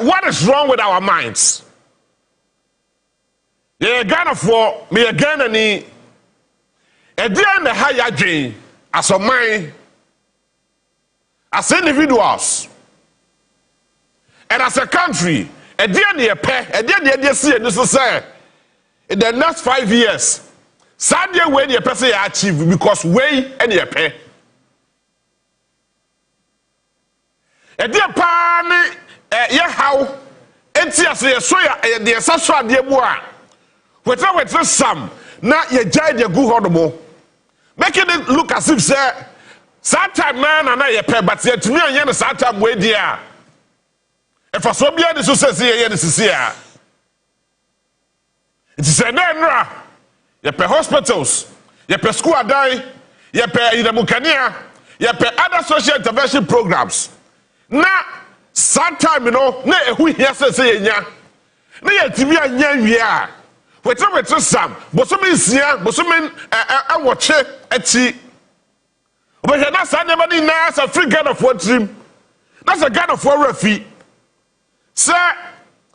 what is wrong with our minds? Yeah, Ghana for me again any. A dear and the higher dream as a mind, as individuals, and as a country, a dear near pay, a dear see, and this is say in the next 5 years, Sunday when your person achieve because way and your pay. A dear pan, yeah, how it's yes, soya, dear Sasha, dear boy, whatever some, not your giant, your good horrible. Making it look as if say, sometime man and I pay, but yet to me and sometime way dear. If for so be this says here, this is here. It is a name, you pay hospitals, you pay school die, you pay in the Mukania, you pay other social intervention programs. Now, sometime you know, na who here says here, na yet to me and yeah. Whatever it's some, but some is here, but some I watch it at sea. But you're not saying anybody now as a free gun of what dream. That's a gun of war fee. Sir,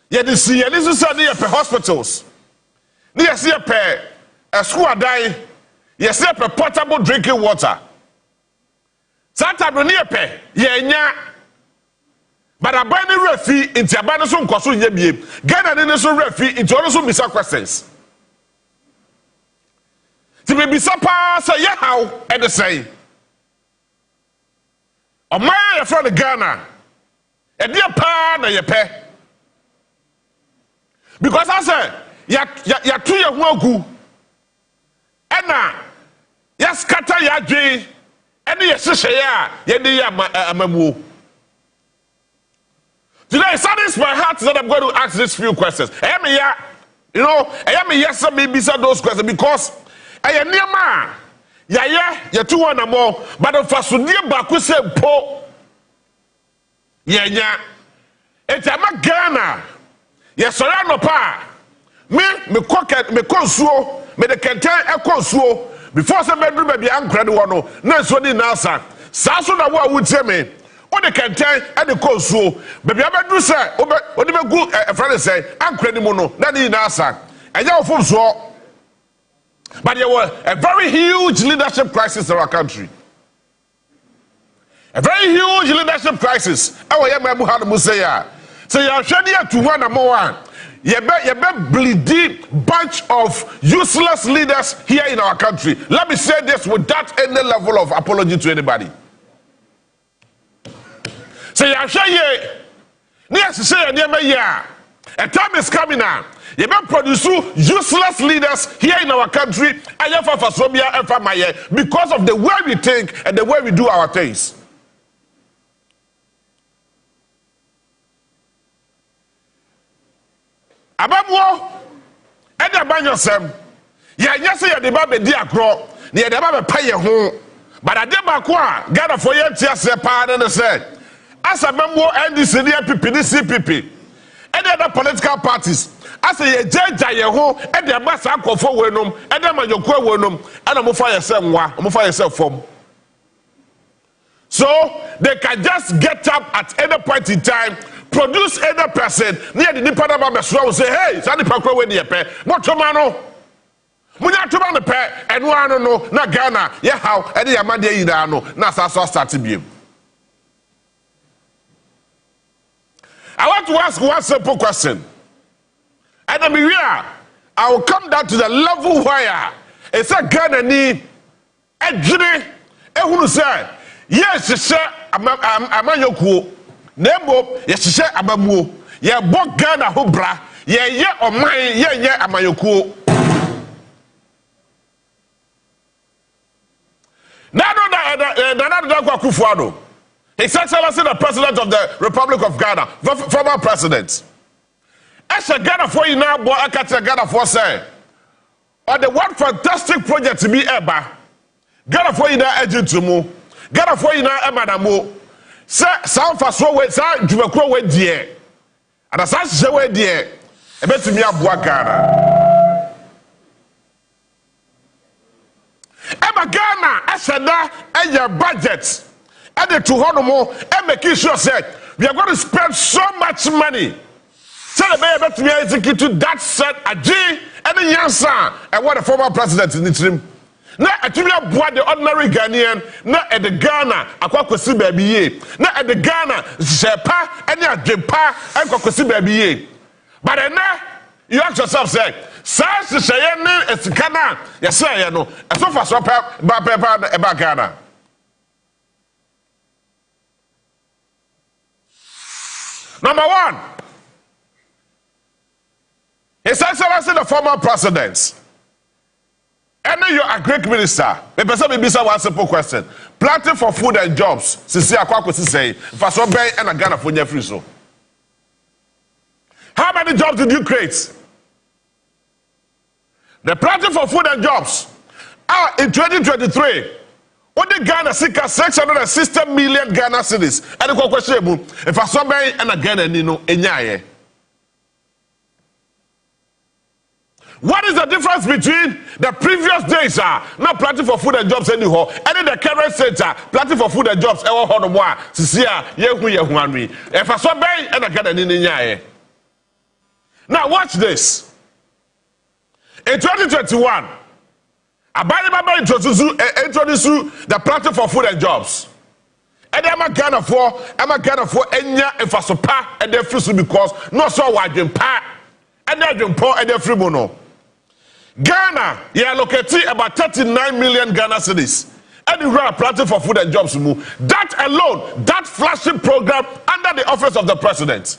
you didn't see, and this is near hospitals. Near see a school dying, you see a potable drinking water. Sometimes near pay, yeah. But I buy the refi into a banner some cost you be. Ghana didn't so refi into also be some questions. To be some say yeah how and the say. O my friend Ghana. A dear pa na ye pay. Because I say ya 2 year wogu. Ena ya scatter ya dwe. Ene ye hye ya ye dey amamu. Today, it saddens my heart that I'm going to ask these few questions. I am here, you know, I am yes, sir, maybe those questions because I am near man. Yeah, you're 2 1 more, but if I should near back, we say, po. Yeah. It's a Ghana. Yes, sir, no pa. Me consuo, me the canteen a consuo. Before some bedroom, maybe I'm credible, no, so the NASA. Sasso, I would say me. What they can tell and the cause so, baby, I do say, what do you go a friend say, I'm credible, that is NASA. And you are so. But there was a very huge leadership crisis in our country. A very huge leadership crisis. Our young man had Musaya. So you are shedding to one and more. You bet bleedy bunch of useless leaders here in our country. Let me say this without any level of apology to anybody. So you are saying, yes, say, a time is coming now. You may produce useless leaders here in our country, because of the way we think and the way we do our things. Abamwo, and the banyosem, yes, say the baby dear grow, near the baby pay your home, but I did my qua, gather for your tears, pardon, and said. As a member and the senior PPDCPP, and other political parties, as a judge, I ho, and the mass uncle for Wenum, and then my Yoko Wenum, and I'm fire yourself from. So they can just get up at any point in time, produce any person near the Department of Mesra will say, hey, Sandy Pakro, when you pay, what tomorrow? When you to the pay, and one no, not Ghana, yeah, how, and the Amanda in the no, not so starting you. I want to ask one simple question. And I'm here. I will come down to the level where it's a Ghana ni ejire ehunu say yes she amanyokuo nembo yes she abamuo ye bo Ghana ho bra ye oman ye amanyokuo Nana Kufuado. His Excellency the President of the Republic of Ghana, former president. As a Ghana for you now, boy, I can't Ghana for say. Or the one fantastic project to be ever. Ghana for you now, agent to move. Ghana for you now, Emadamo. Sound for so way, sound to a way, dear. And as I say, way, dear, a bit to me up Ghana. Emma Ghana, as a and your budget. And the 200 more, and making sure said We are going to spend so much money. So the baby to be executed that set a G and a Yansa and what the former president in the team. Not at the ordinary Ghanaian, not at the Ghana, a Kwakwasi baby, not at the Ghana, Shepa, and your Jepa, and Kwakwasi baby. But then you ask yourself, say, Sans the Cheyenne, it's Ghana, yes, sir, you know, as so far so about Ghana. Number one, His Excellency the former president. And then you're a great minister. The person may be one simple question. Planting for food and jobs. Sisi Akwako say, Faso Bay and a Ghana for free so. How many jobs did you create? The planting for food and jobs. In 2023, only Ghana seek 660 million Ghana cedis. And the question if Faso Bay and a Ghana Nino Enyaye. What is the difference between the previous days not planting for food and jobs anymore, and in the current state planting for food and jobs? Ewo hono mo a sisia yehu anwi. If I saw bay and I get an in. Now watch this. In 2021, Abani Baba introduced the planting for food and jobs. And I'm a Ghana for enya efasopa and the free because no so wadwen pa and the poor and the free mono. Ghana, you allocate about 39 million Ghana cedis. And you are planting for food and jobs. That alone, that flashing program under the office of the president.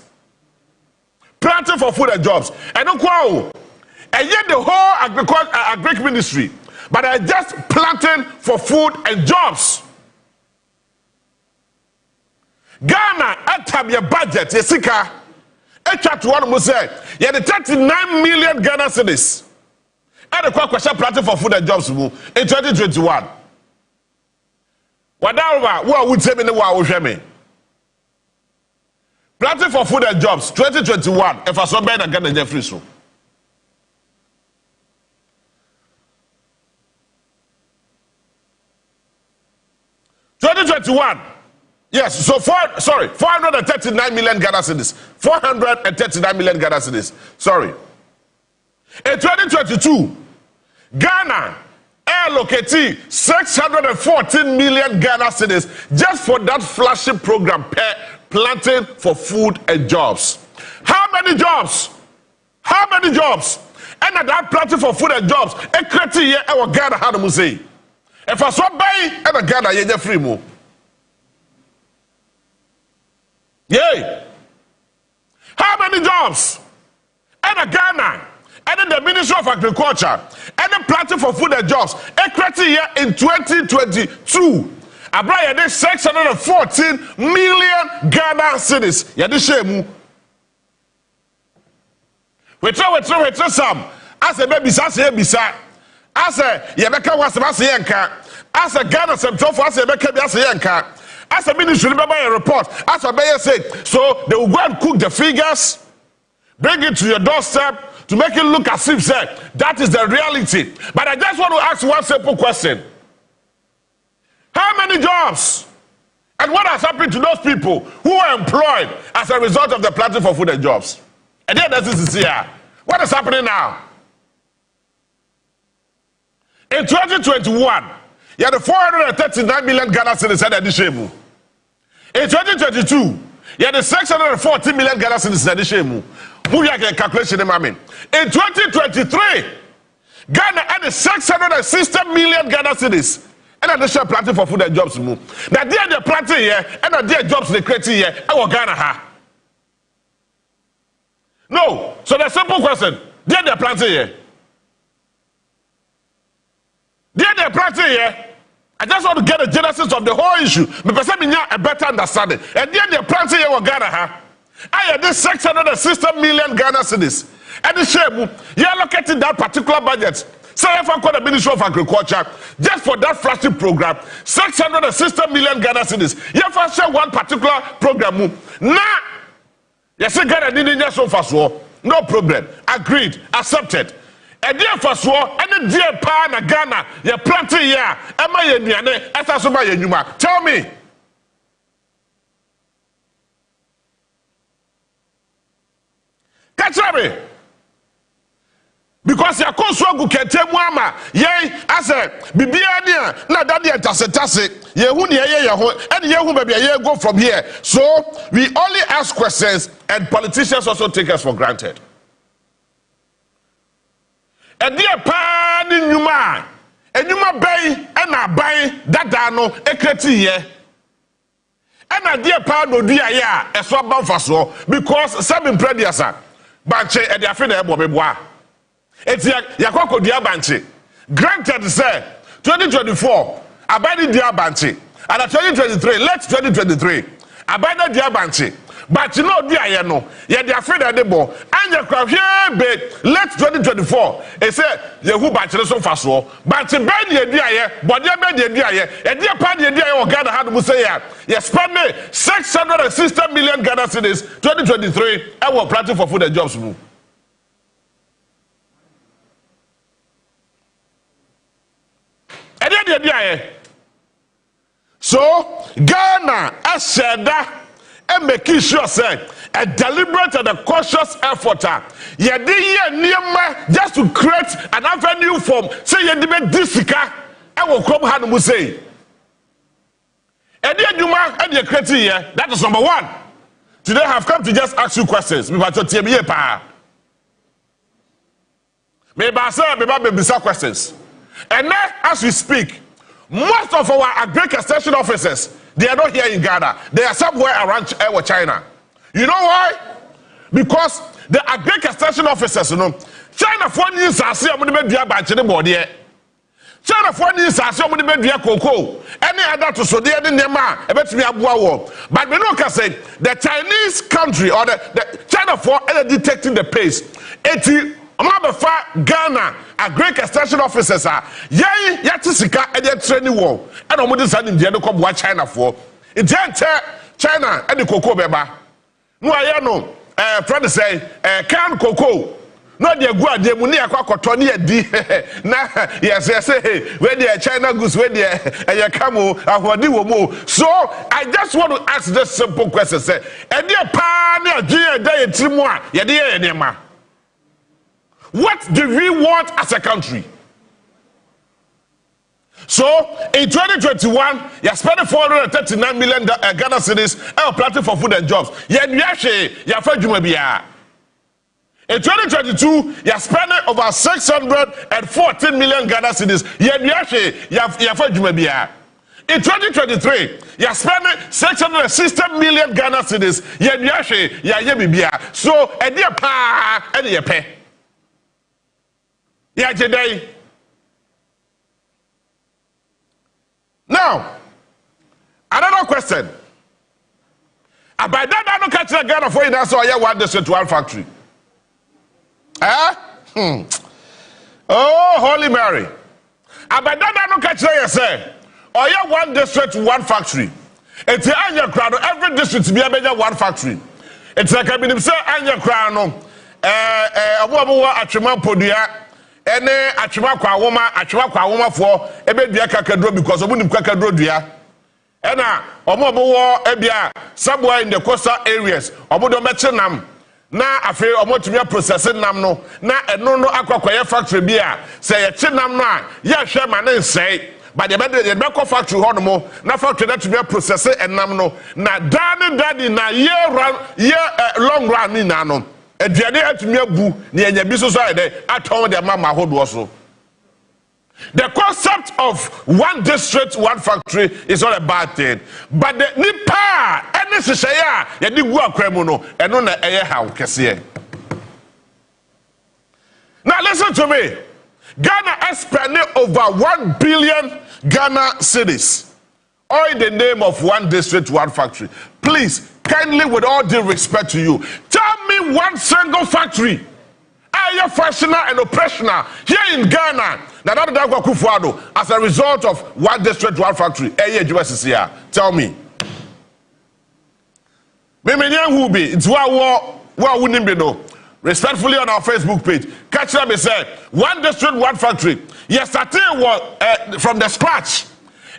Planting for food and jobs. And yet the whole agric ministry, but I just planting for food and jobs. Ghana, at your budget, Yesika, at one must say, you had 39 million Ghana cedis. And the question planting for food and jobs in 2021. What would say me the war me? Planting for food and jobs 2021. If I saw better Ghana Jeffrey so. Yes, so 439 million Ghana cedis. 439 million Ghana cedis. Sorry. In 2022, Ghana allocated 614 million Ghana cedis just for that flashing program, planting for food and jobs. How many jobs? How many jobs? And that planting for food and jobs, a creative year our Ghana had to say. If I saw buy and a Ghana, you're free more. Yay! How many jobs? And a Ghana. And then the Ministry of Agriculture and the planting for food and jobs. A creative year in 2022. Abra yade 614 million Ghana cedis. Yade shemu. We try some. As a baby bisa. As a yebeka was yenka. As a Ghana some for as a beka yenka. As a ministry remember a report. As a bayer said, so they will go and cook the figures, bring it to your doorstep. To make it look as if say, that is the reality. But I just want to ask one simple question. How many jobs? And what has happened to those people who are employed as a result of the planting for food and jobs? And then this is here. What is happening now? In 2021, you had 439 million Ghana cedis at Adishemu. In 2022, you had 640 million Ghana cedis at Adishemu. Who you can calculation in 2023, Ghana had 660 million Ghana cedis. And they share planting for food and jobs. Now they're planting here, and they're jobs they create here. I want Ghana ha. No. So the simple question: they're planting here. They're planting here. I just want to get the genesis of the whole issue. Because I mean a better understanding. And they're planting here with Ghana ha. I had this 660 million Ghana cedis. And the shame, you allocated that particular budget. So if I call the Ministry of Agriculture, just for that flashing program, 660 million Ghana cedis. You have to share one particular program. Now, you say Ghana didn't so fast war. No problem. Agreed. Accepted. And dear fast war, and the dear pa Ghana, you're planting here. Am I in Yane? Tell me. Catch me. Because ya konsuagu ketemu ama ye ase bibia dia na dade entasentase ye hu ne ye ho and ye hu baby ye go from here. So we only ask questions and politicians also take us for granted. And dear pa ni nyuma enyuma bay na bay dada no ekreti ye and dear pa no dua ye a eso banfaso because seven prediasa banche e dia fe na ebo beboa. It's Yakoko Diabanchi. Granted, sir, 2024, Abadi Diabanchi. And at 2023, let's 2023, Abadi Diabanchi. But you know, dear, no, yet they are afraid of the ball. And you crowd here, but let's 2024. It said, Yahu Bachelor so fast, but to bend the idea, but you bend the idea, and dear party idea or Ghana had to say, yes, spend me 660 million Ghana cedis 2023. I will planting for food and jobs. So Ghana as said and making sure say a deliberate and a cautious effort just to create an avenue for say you disika and will come hand will say and you create here. That is number one. Today I have come to just ask you questions. Maybe questions. And now, as we speak, most of our agric extension officers, they are not here in Ghana. They are somewhere around China. You know why? Because the agric extension officers, you know, China for news are saying I'm going to be a batch in the body. China for news are saying I'm going to be a cocoa. Any other to so they didn't nema. I bet me a war. But we know say the Chinese country or the China for detecting the pace. Ghana, a great extension officers are yatisika and training war. And I'm deciding the other what China for. It's China and the cocoa beba. No, I know, friend say, can cocoa. No, dear good, dear Munia Cotoni D. Yes, hey, where the China goose, where the Yakamo, Awadiwo. So I just want to ask this simple question: say, and dear Pana, dear day, Timwa, Yadia, Nema. What do we want as a country? So, in 2021, you're spending 439 million Ghana cedis and planting for food and jobs. In 2022, you're spending over 614 million Ghana cedis. In 2023, you're spending 660 million Ghana cedis. So, a dear pa, and your pay. Yeah, today. Now, another question. About that, I don't catch the Ghana for you. That's why I want this into one factory. Oh, Holy Mary. About that, I don't catch the say. Oh, yeah, one district, one factory. It's the annual crown. Every district to be a one factory. It's like I've been saying annual crown. Ene atwema kwa woma for ebe dua kakadro because obunim kakadro dua ena omo ebia somewhere in the coastal areas obodo meche nam na afi omotumi processing nam no na eno no akwakoye factory bia say ye che nam no a ye hwe ma ne nsei but the be factory ho no mo na factory na tumi processing enam no na dadi na long run ni na no. The concept of one district, one factory is not a bad thing. But the nipa any shaya yedi gu akwamu eno na eye haw kese. Now listen to me. Ghana has spent over 1 billion Ghana cedis, all in the name of one district, one factory. Please, kindly, with all due respect to you, tell me one single factory, functional and operational here in Ghana, as a result of one district, one factory. Tell me. It's respectfully on our Facebook page. Catch them and say, one district, one factory. Yes, starting from the scratch.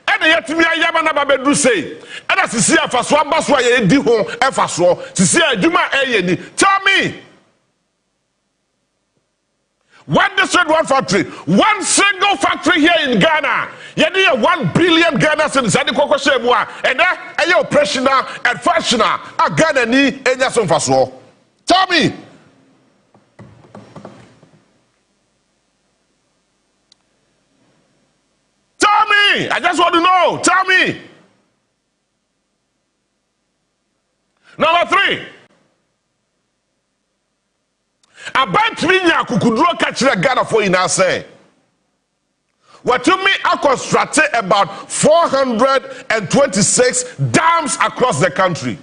And yet me ayama na babedu say and as see afaso abaso ye di ho afaso see aduma eye ni. Tell me, One district, one factory. One single factory here in Ghana. You need 1 billion Ghana cedis. And then, you operational and functional. A Ghana need any some faso. Tell me. Tell me. I just want to know. Tell me. Number 3. About me nya kukudro kachira Ghana for in say. What you mean I constructed about 426 dams across the country.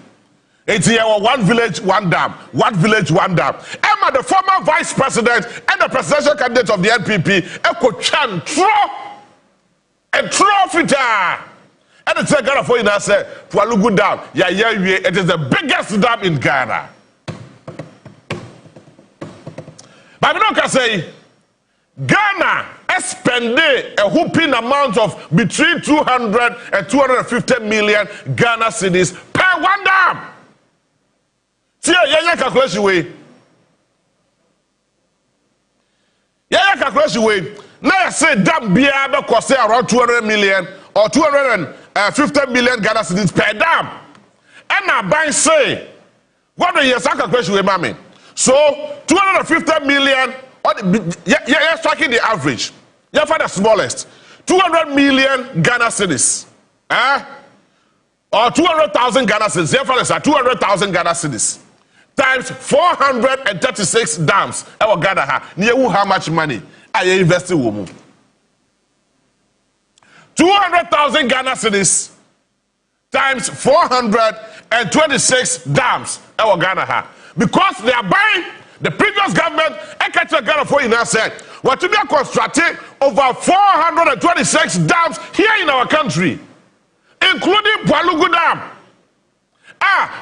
It's here one village, one dam. One village, one dam. Emma, the former vice president and the presidential candidate of the NPP, Eko Chan and Trofita. And it's a Ghana for in say, Pualugu Dam. Yeah, it is the biggest dam in Ghana. But we don't say Ghana spending a whooping amount of between 200 and 250 million Ghana cedis per one dam. See, yeah, calculation way. Yeah, calculation way. Now I say dam biya cost around 200 million or 250 million Ghana cedis per dam. And I buy say, what do you say calculation way, mommy? So 250 million, you're striking the average. You're for the smallest. 200 million Ghana cedis. Or 200,000 Ghana cedis. You're for the 200,000 Ghana cedis. Times 436 dams. Ewa Ghana ha. Niye how much money are you investing woman? 200,000 Ghana cedis times 426 dams. Ewa Ghana ha. Because they are buying the previous government, Ghana for in said, what to be constructing over 426 dams here in our country, including Pualugu Dam.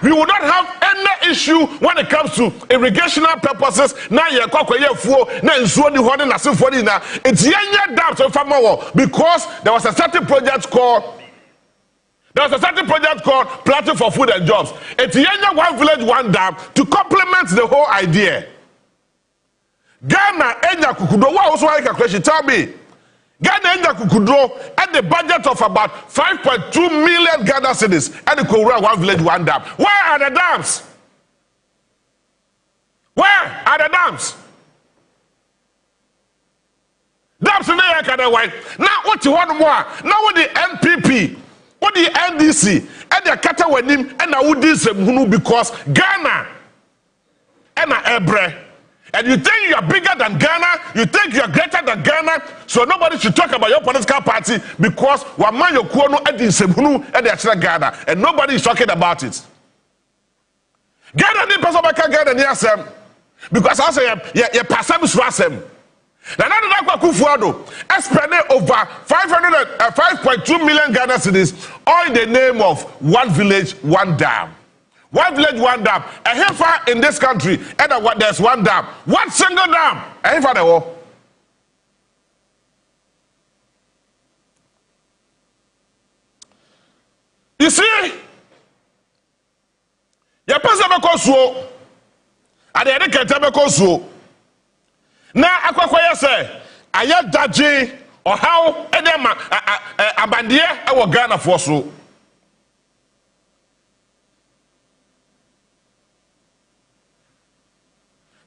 We will not have any issue when it comes to irrigational purposes. Now you it's dams because there was a certain project called Planting for Food and Jobs. It's one village, one dam to complement the whole idea. Ghana Enya Kukudro, what also like a question? Tell me. Ghana Enya Kukudro at the budget of about 5.2 million Ghana cedis and the Kura one village, one dam. Where are the dams? Where are the dams? Dams in the Ghana white. Now what you want more? Now with the NPP. What the NDC and the kata wenim and I would this because Ghana and Ebre. And you think you are bigger than Ghana, you think you are greater than Ghana, so nobody should talk about your political party because Waman Yokuono and the Sebunu and the Ghana, and nobody is talking about it. Ghana didn't pass over Ghana near them because I say, yeah, Passam Swasem. Now, I spent over 5.2 million Ghana cedis all in the name of one village, one dam. One village, one dam. A heifer in this country, and there's one dam. One single dam. A heifer the war. You see, your person because so, and the other can't because so. Now, I say, I am Daji or how Edema Abandia our Ghana for so.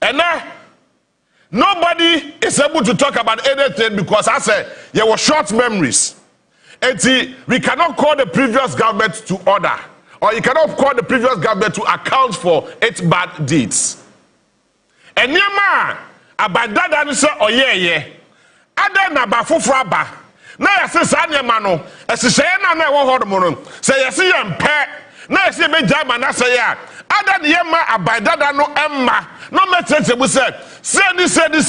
And now, nobody is able to talk about anything because I say there were short memories. And we cannot call the previous government to order, or you cannot call the previous government to account for its bad deeds. And Yama. Abadada ni say oyeye ada na ba foforo aba na yesi sa nyema no esise na na ewo hodo mo no say yesi ye mpe na yesi be jama na say ya ada ne yema abadada no emma no metete bu say say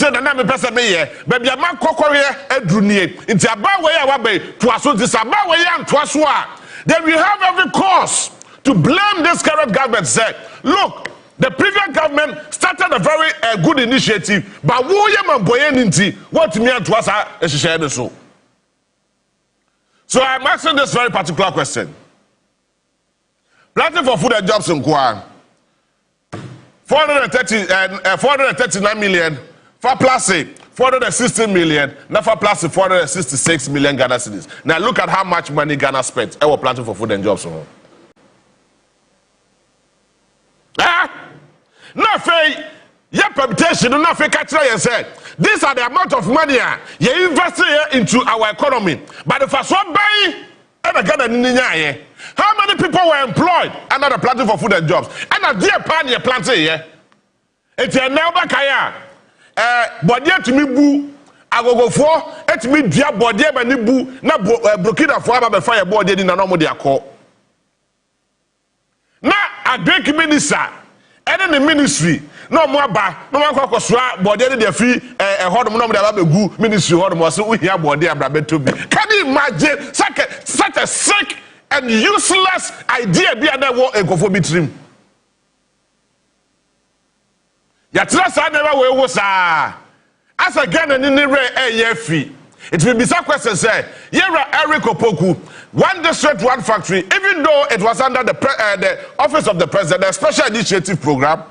na me pese me ye ba bia ma kokore aduru nie nti aba we ya wa be to aso this aba we ya nto aso a then we have every cause to blame this current government. Say look, the previous government started a very good initiative, but what me to us so. So I'm asking this very particular question. Planting for Food and Jobs in Kwa 439 million for Place 460 million, Nafa plus 466 million Ghana cedis. Now look at how much money Ghana spent. I was planting for food and jobs. Now, your permutation, not fake and say, these are the amount of money you invest into our economy. But the first one buy, how many people were employed under the planting for food and jobs? And a dear pan you're planting here. It's a now back here. But yet to me boo, I go for it me dear body by nibu, na Burkina for fire board in a normal dia call. Now a great minister, and in the ministry, no more ba, no more cocoswa, body they free a hot moment about the goo ministry or more so we hear body abrabe to be. Can you imagine such a sick and useless idea be another war and go for between? Yatra never was as again and in the rare fee. It will be some question say, Yera Eric Opoku, one district, one factory, even though it was under the office of the president, the special initiative program,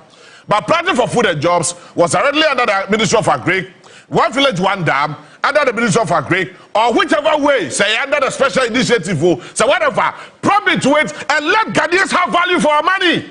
but planting for food and jobs was already under the Ministry of Agri, one village, one dam, under the Ministry of Agri, or whichever way, say under the special initiative, so whatever, probably to it and let Ghanaians have value for our money.